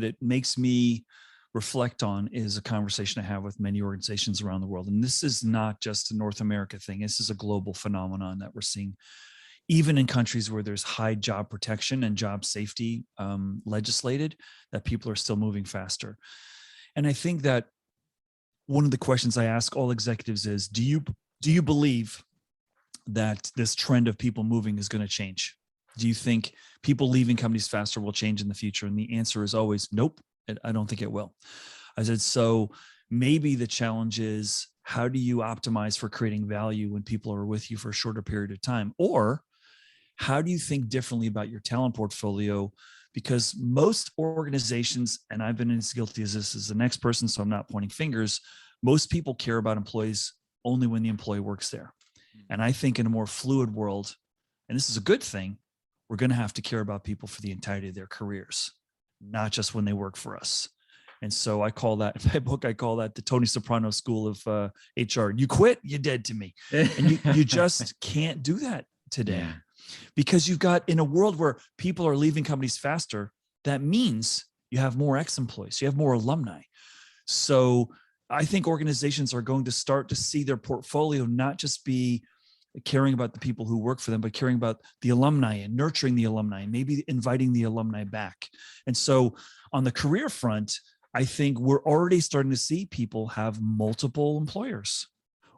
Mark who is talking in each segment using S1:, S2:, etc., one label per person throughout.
S1: it makes me reflect on is a conversation I have with many organizations around the world. And this is not just a North America thing. This is a global phenomenon that we're seeing even in countries where there's high job protection and job safety legislated, that people are still moving faster. And I think that one of the questions I ask all executives is, do you believe that this trend of people moving is going to change? Do you think people leaving companies faster will change in the future? And the answer is always, nope, I don't think it will. I said, so maybe the challenge is, how do you optimize for creating value when people are with you for a shorter period of time? Or how do you think differently about your talent portfolio? Because most organizations, and I've been as guilty as this as the next person, so I'm not pointing fingers, most people care about employees only when the employee works there. And I think in a more fluid world, and this is a good thing, we're going to have to care about people for the entirety of their careers, not just when they work for us. And so I call that, in my book, I call that the Tony Soprano school of HR. You quit, you're dead to me. And you just can't do that today. Yeah. Because you've got, in a world where people are leaving companies faster, that means you have more ex-employees, you have more alumni. So I think organizations are going to start to see their portfolio not just be caring about the people who work for them, but caring about the alumni and nurturing the alumni, and maybe inviting the alumni back. And so on the career front, I think we're already starting to see people have multiple employers.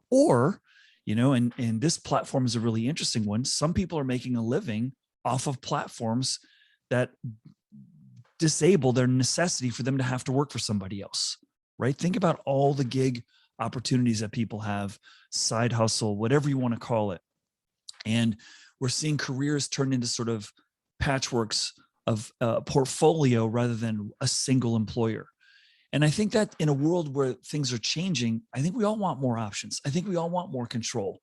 S1: Or, and this platform is a really interesting one. Some people are making a living off of platforms that disable their necessity for them to have to work for somebody else, right? Think about all the gig opportunities that people have, side hustle, whatever you want to call it. And we're seeing careers turn into sort of patchworks of a portfolio rather than a single employer. And I think that in a world where things are changing, I think we all want more options. I think we all want more control.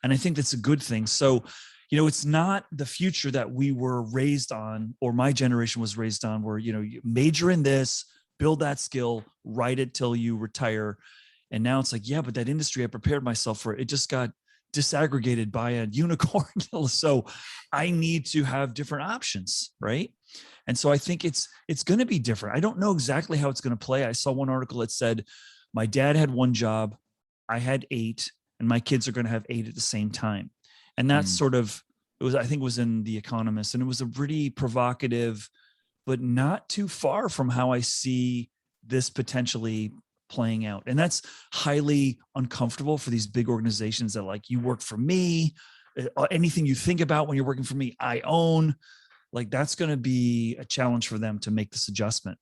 S1: And I think that's a good thing. So, it's not the future that we were raised on, or my generation was raised on, where, you major in this, build that skill, write it till you retire. And now it's like, yeah, but that industry, I prepared myself for it. It just got disaggregated by a unicorn. So I need to have different options, right? And so I think it's going to be different. I don't know exactly how it's going to play. I saw one article that said, my dad had one job, I had 8, and my kids are going to have 8 at the same time. And that's sort of, I think it was in The Economist, and it was a pretty provocative, but not too far from how I see this potentially playing out. And that's highly uncomfortable for these big organizations that, like, you work for me, anything you think about when you're working for me, I own. Like, that's going to be a challenge for them to make this adjustment.